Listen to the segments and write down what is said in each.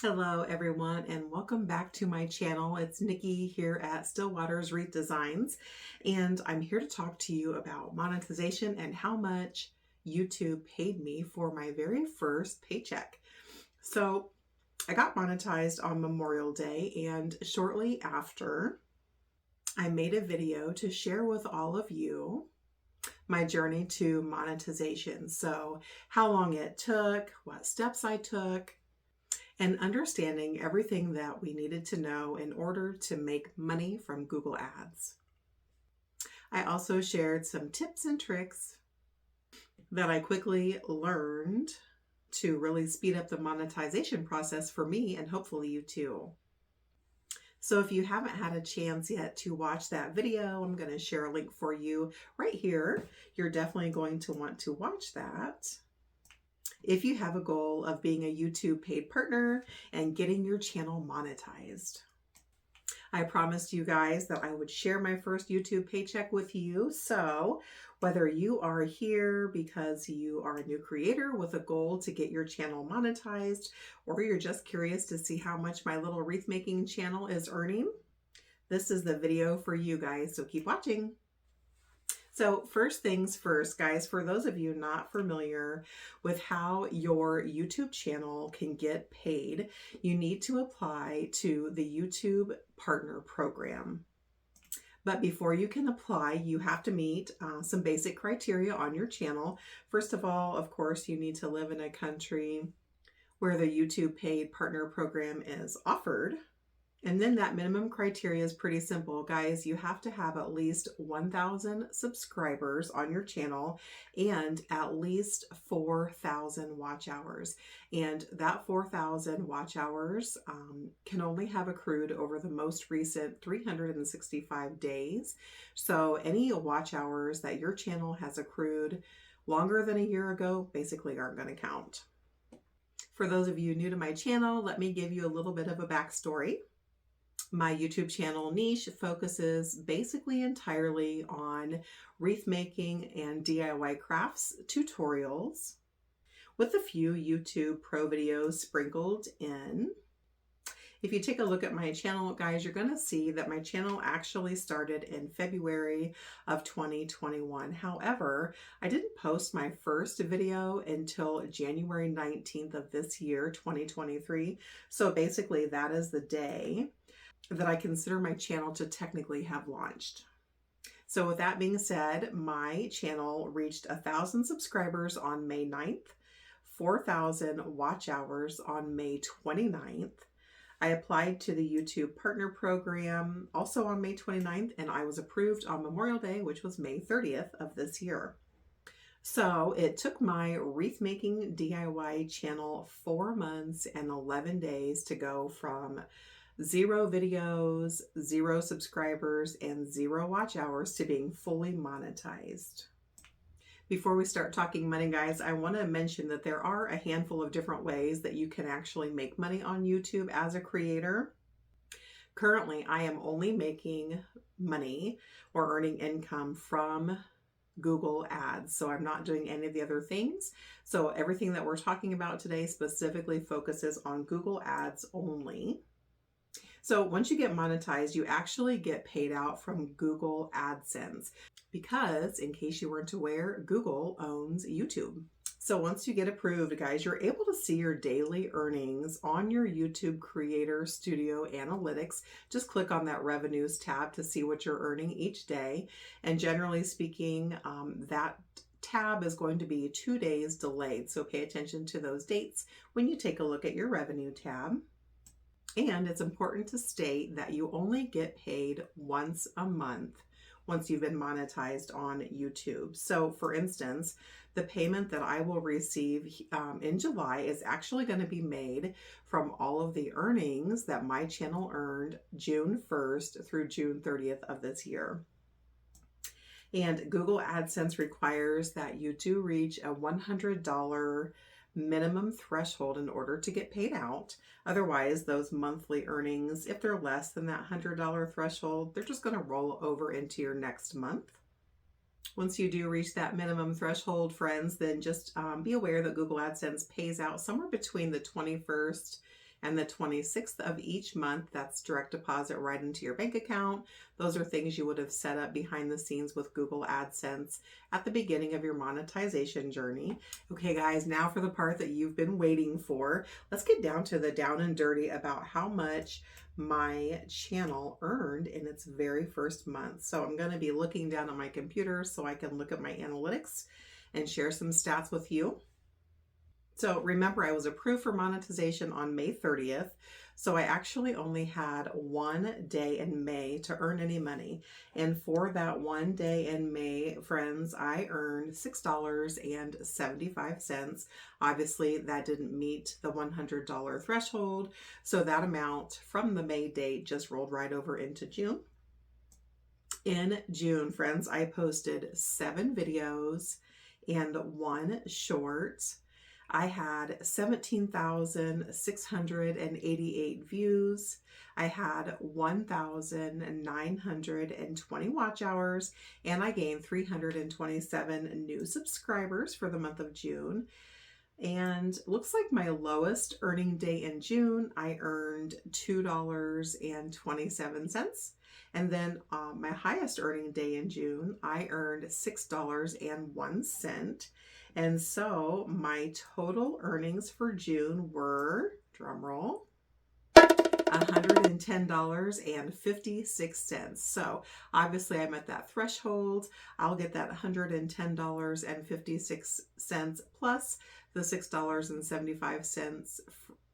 Hello everyone and welcome back to my channel. It's Nikki here at Stillwater's Wreath Designs, and I'm here to talk to you about monetization and how much YouTube paid me for my very first paycheck. So I got monetized on Memorial Day, and shortly after I made a video to share with all of you my journey to monetization. So how long it took, what steps I took, and understanding everything that we needed to know in order to make money from Google Ads. I also shared some tips and tricks that I quickly learned to really speed up the monetization process for me and hopefully you too. So if you haven't had a chance yet to watch that video, I'm going to share a link for you right here. You're definitely going to want to watch that if you have a goal of being a YouTube paid partner and getting your channel monetized. I promised you guys that I would share my first YouTube paycheck with you. So whether you are here because you are a new creator with a goal to get your channel monetized, or you're just curious to see how much my little wreath making channel is earning, this is the video for you guys. So keep watching. So first things first, guys, for those of you not familiar with how your YouTube channel can get paid, you need to apply to the YouTube Partner Program. But before you can apply, you have to meet some basic criteria on your channel. First of all, of course, you need to live in a country where the YouTube Paid Partner Program is offered. And then that minimum criteria is pretty simple, guys. You have to have at least 1,000 subscribers on your channel and at least 4,000 watch hours. And that 4,000 watch hours can only have accrued over the most recent 365 days. So any watch hours that your channel has accrued longer than a year ago basically aren't going to count. For those of you new to my channel, let me give you a little bit of a backstory. My YouTube channel niche focuses basically entirely on wreath making and DIY crafts tutorials with a few YouTube pro videos sprinkled in. If you take a look at my channel, guys, you're going to see that my channel actually started in February of 2021. However, I didn't post my first video until January 19th of this year, 2023. So basically that is the day that I consider my channel to technically have launched. So with that being said, my channel reached 1,000 subscribers on May 9th, 4,000 watch hours on May 29th. I applied to the YouTube Partner Program also on May 29th, and I was approved on Memorial Day, which was May 30th of this year. So it took my wreath making DIY channel 4 months and 11 days to go from 0 videos, 0 subscribers, and 0 watch hours to being fully monetized. Before we start talking money, guys, I want to mention that there are a handful of different ways that you can actually make money on YouTube as a creator. Currently, I am only making money or earning income from Google Ads. So I'm not doing any of the other things. So everything that we're talking about today specifically focuses on Google Ads only. So once you get monetized, you actually get paid out from Google AdSense because, in case you weren't aware, Google owns YouTube. So once you get approved, guys, you're able to see your daily earnings on your YouTube Creator Studio Analytics. Just click on that Revenues tab to see what you're earning each day. And generally speaking, that tab is going to be 2 days delayed. So pay attention to those dates when you take a look at your Revenue tab. And it's important to state that you only get paid once a month once you've been monetized on YouTube. So for instance, the payment that I will receive in July is actually going to be made from all of the earnings that my channel earned June 1st through June 30th of this year. And Google AdSense requires that you do reach a $100 minimum threshold in order to get paid out. Otherwise, those monthly earnings, if they're less than that $100 threshold, they're just going to roll over into your next month. Once you do reach that minimum threshold, friends, then just be aware that Google AdSense pays out somewhere between the 21st and the 26th of each month, that's direct deposit right into your bank account. Those are things you would have set up behind the scenes with Google AdSense at the beginning of your monetization journey. Okay guys, now for the part that you've been waiting for. Let's get down to the down and dirty about how much my channel earned in its very first month. So I'm going to be looking down on my computer so I can look at my analytics and share some stats with you. So remember, I was approved for monetization on May 30th. So I actually only had 1 day in May to earn any money. And for that 1 day in May, friends, I earned $6.75. Obviously, that didn't meet the $100 threshold. So that amount from the May date just rolled right over into June. In June, friends, I posted 7 videos and 1 short. I had 17,688 views. I had 1,920 watch hours, and I gained 327 new subscribers for the month of June. And looks like my lowest earning day in June, I earned $2.27. And then my highest earning day in June, I earned $6.01. And so my total earnings for June were, drum roll, $110.56. So obviously I met that threshold. I'll get that $110.56 plus the $6.75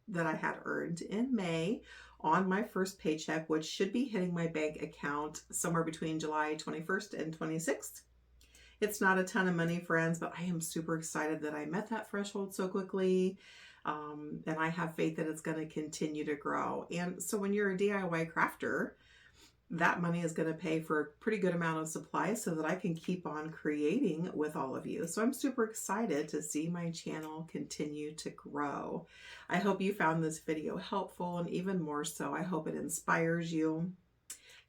that I had earned in May on my first paycheck, which should be hitting my bank account somewhere between July 21st and 26th. It's not a ton of money, friends, but I am super excited that I met that threshold so quickly. And I have faith that it's going to continue to grow. And so when you're a DIY crafter, that money is going to pay for a pretty good amount of supplies so that I can keep on creating with all of you. So I'm super excited to see my channel continue to grow. I hope you found this video helpful, and even more so, I hope it inspires you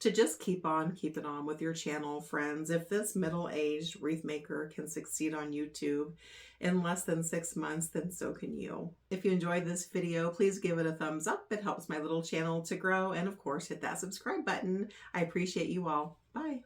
to just keep on keeping on with your channel, friends. If this middle-aged wreath maker can succeed on YouTube in less than 6 months, then so can you. If you enjoyed this video, please give it a thumbs up. It helps my little channel to grow. And of course, hit that subscribe button. I appreciate you all. Bye.